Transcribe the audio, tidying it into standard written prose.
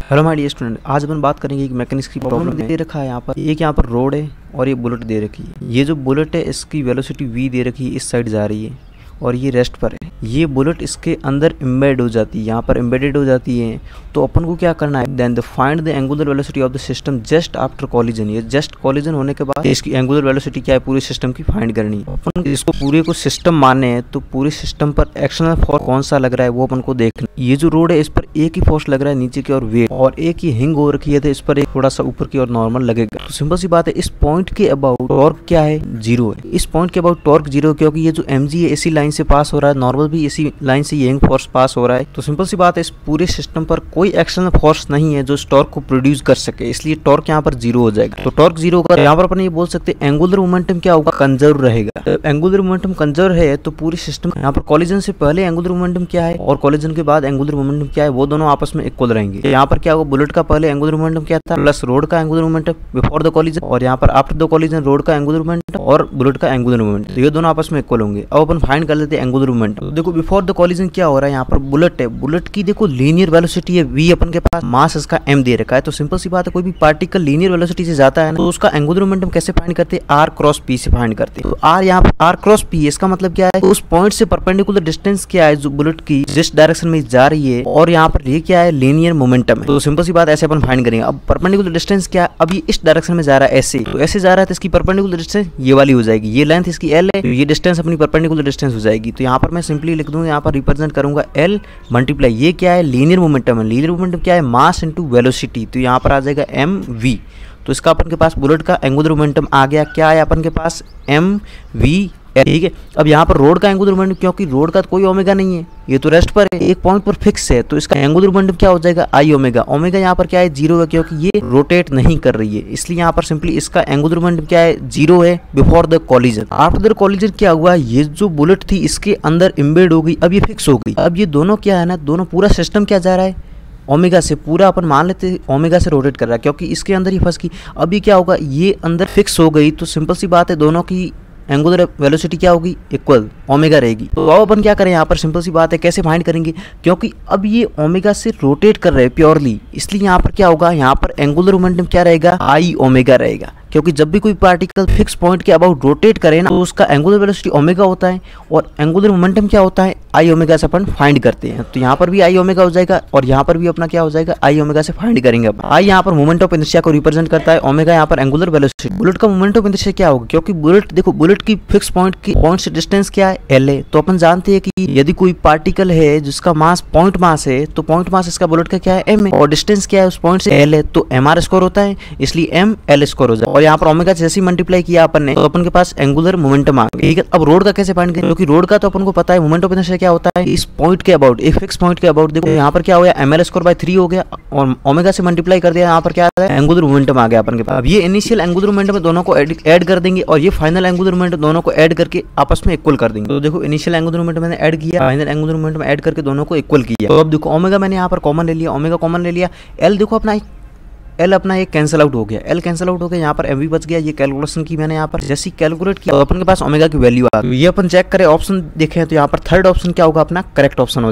Hello my dear student, आज अपन बात करेंगे एक मैकेनिक्स की प्रॉब्लम दे रखा है। यहाँ पर रोड है और ये बुलेट दे रखी है। ये जो बुलेट है इसकी वेलोसिटी v दे रखी है, इस साइड जा रही है और ये रेस्ट पर है। ये बुलेट इसके अंदर एम्बेड हो जाती है, यहाँ पर एम्बेडेड हो जाती है। तो अपन को क्या करना है, then find the angular velocity of the system just after collision. ये जस्ट कॉलिजन होने के बाद इसकी एंगुलर वेलोसिटी क्या है पूरे सिस्टम की फाइंड करनी है। अपन इसको पूरे को सिस्टम मानने हैं तो पूरे सिस्टम पर एक्सटर्नल फोर्स कौन सा लग रहा है वो अपन को देखना। ये जो रोड है इस पर एक ही फोर्स लग रहा है नीचे की ओर वेट, और एक ही हिंग हो रखी है तो इस पर एक थोड़ा सा ऊपर की ओर नॉर्मल लगेगा। तो सिंपल सी बात है, इस पॉइंट के अबाउट टॉर्क क्या है, 0 है। इस पॉइंट के अबाउट टॉर्क 0 है क्योंकि ये जो mg है इसी लाइन से पास हो रहा है, नॉर्मल भी इसी लाइन से ये हिंग फोर्स पास हो रहा है। तो सिंपल सी बात है, इस पूरे सिस्टम पर कोई एक्सटर्नल फोर्स नहीं है जो इस टॉर्क को प्रोड्यूस कर सके, इसलिए टॉर्क यहाँ पर 0 हो जाएगा। तो टॉर्क 0 होगा, यहाँ पर अपन ये बोल सकते हैं एंगुलर मोमेंटम क्या होगा, कंजर्व रहेगा। एंगुलर मोमेंटम कंजर्व है तो पूरी सिस्टम यहाँ पर कॉलिजन से पहले एंगुलर मोमेंटम क्या है और कॉलिजन के बाद एंगुलर मोमेंटम क्या है वो दोनों आपस में इक्वल रहेंगे। यहाँ पर क्या होगा, बुलेट का पहले एंगुलर मोमेंटम क्या था प्लस रोड का angular momentum before the collision, और यहाँ पर आफ्टर द कॉलिजन रोड का एंगुलर मोमेंटम और बुलेट का एंगुलर मोमेंटम, तो ये दोनों आपस में इक्वल होंगे। अब अपन फाइंड कर लेते हैं एंगुलर मोमेंटम। देखो बिफोर द कॉलिजन क्या हो रहा है, यहाँ पर बुलेट है, बुलेट की देखो लीनियर वेलोसिटी है v अपन के पास, मास इसका m दे रखा है। तो सिंपल सी बात है, कोई भी पार्टिकल लीनियर वेलोसिटी से जाता है ना तो उसका एंगुलर मोमेंटम कैसे फाइंड करते हैं, r क्रॉस p से फाइंड करते हैं। तो r यहाँ पर r क्रॉस p, इसका मतलब क्या है, तो उस पॉइंट से परपेंडिकुलर डिस्टेंस क्या है जो बुलेट की जिस डायरेक्शन में जा रही है, और यहाँ पर ये क्या है, लीनियर मोमेंटम है। तो सिंपल सी बात ऐसे अपन फाइंड करेंगे। अब परपेंडिकुलर डिस्टेंस क्या है, अब ये इस डायरेक्शन में जा रहा है ऐसे, तो ऐसे जा रहा है तो इसकी परपेंडिकुलर डिस्टेंस ये वाली हो जाएगी, ये लेंथ इसकी l है, ये डिस्टेंस अपनी परपेंडिकुलर डिस्टेंस हो जाएगी। तो यहाँ पर मैं सिंपली लिख दूंगा, यहाँ पर रिप्रेजेंट करूंगा l मल्टीप्लाई, ये क्या है, लीनियर मोमेंटम है। लीनियर मोमेंटम क्या है, मास इनटू वेलोसिटी, तो यहाँ पर आ जाएगा mv। तो इसका अपन के पास बुलेट का एंगुलर मोमेंटम आ गया, क्या है अपन के पास, mv, ठीक है। अब यहाँ पर रोड का एंगुलर मोमेंटम, क्योंकि रोड का कोई ओमेगा नहीं है, ये तो रेस्ट पर है, एक पॉइंट पर फिक्स है, तो इसका एंगुलर मोमेंटम क्या हो जाएगा, आई ओमेगा। ओमेगा यहाँ पर क्या है, 0 है क्योंकि ये रोटेट नहीं कर रही है, इसलिए यहाँ पर सिंपली इसका एंगुलर मोमेंटम क्या है, 0 है before the collision. After the collision क्या हुआ, ये जो बुलेट थी इसके अंदर इम्बेड हो गई, अब ये फिक्स हो गई। अब ये दोनों क्या है ना, दोनों पूरा सिस्टम क्या जा रहा है, ओमेगा से, पूरा अपन मान लेते हैं ओमेगा से रोटेट कर रहा है क्योंकि इसके अंदर ही फंस गई। अब ये क्या होगा, ये अंदर फिक्स हो गई, तो सिंपल सी बात है दोनों की एंगुलर वेलोसिटी क्या होगी, इक्वल ओमेगा रहेगी। तो अब अपन क्या करें, यहाँ पर सिंपल सी बात है कैसे फाइंड करेंगे, क्योंकि अब ये ओमेगा से रोटेट कर रहे हैं प्योरली, इसलिए यहाँ पर क्या होगा, यहाँ पर एंगुलर मोमेंटम क्या रहेगा, आई ओमेगा रहेगा। क्योंकि जब भी कोई पार्टिकल फिक्स पॉइंट के अबाउट रोटेट करे ना तो उसका एंगुलर वेलोसिटी ओमेगा होता है और एंगुलर मोमेंटम क्या होता है, आई ओमेगा से अपन फाइंड करते हैं। तो यहाँ पर भी आई ओमेगा हो जाएगा और यहाँ पर भी अपना क्या हो जाएगा, आई ओमेगा से फाइंड करेंगे। अब आई यहाँ पर मोमेंट ऑफ इनर्शिया को रिप्रेजेंट करता है, ओमेगा यहाँ पर एंगुलर वेलोसिटी। बुलेट का मोमेंट ऑफ इनर्शिया क्या होगा, क्योंकि बुलेट देखो, बुलेट की फिक्स पॉइंट से डिस्टेंस क्या है, एल है। तो अपन जानते हैं कि यदि कोई पार्टिकल है जिसका मास पॉइंट मास है तो पॉइंट मास इसका बुलेट का क्या है, एम है, और डिस्टेंस क्या है उस पॉइंट से, एल है, तो एम आर स्क्वायर होता है, इसलिए एम एल स्क्वायर हो जाए। और यहाँ पर ओमेगा जैसे मल्टीप्लाई किया अपन ने तो अपन के पास एंगुलर मोमेंटम आ गया, ठीक है। अब रोड का कैसे फाइंड करें, क्योंकि रोड का तो अपन को पता है मोमेंट ऑफ इनर्शिया क्या होता है, इस पॉइंट के अबाउट, एक फिक्स पॉइंट के अबाउट। देखो यहाँ पर क्या हो गया, ml स्क्वायर बाय 3 हो गया और ओमेगा से मल्टीप्लाई कर दिया, यहाँ पर क्या आ रहा है, एंगुलर मोमेंटम आ गया अपन के पास। अब ये इनिशियल एंगुलर मोमेंटम दोनों को ऐड कर देंगे और ये फाइनल एंगुलर मोमेंटम दोनों को ऐड करके आपस में इक्वल कर देंगे। तो देखो इनिशियल एंगुलर मोमेंटम मैंने ऐड किया, फाइनल एंगुलर मोमेंटम ऐड करके दोनों को इक्वल किया। तो अब देखो ओमेगा मैंने यहाँ पर कॉमन ले लिया, ओमेगा कॉमन ले लिया, एल देखो अपना एल अपना एक कैंसिल आउट हो गया, एल कैंसिल आउट हो गया, यहाँ पर एम वी बच गया। ये कैलकुलेशन की मैंने यहाँ पर जैसी कैलकुलेट किया तो अपन के पास ओमेगा की वैल्यू आ गई। ये अपन चेक करें, ऑप्शन देखें तो यहाँ पर थर्ड ऑप्शन क्या होगा, अपना करेक्ट ऑप्शन हो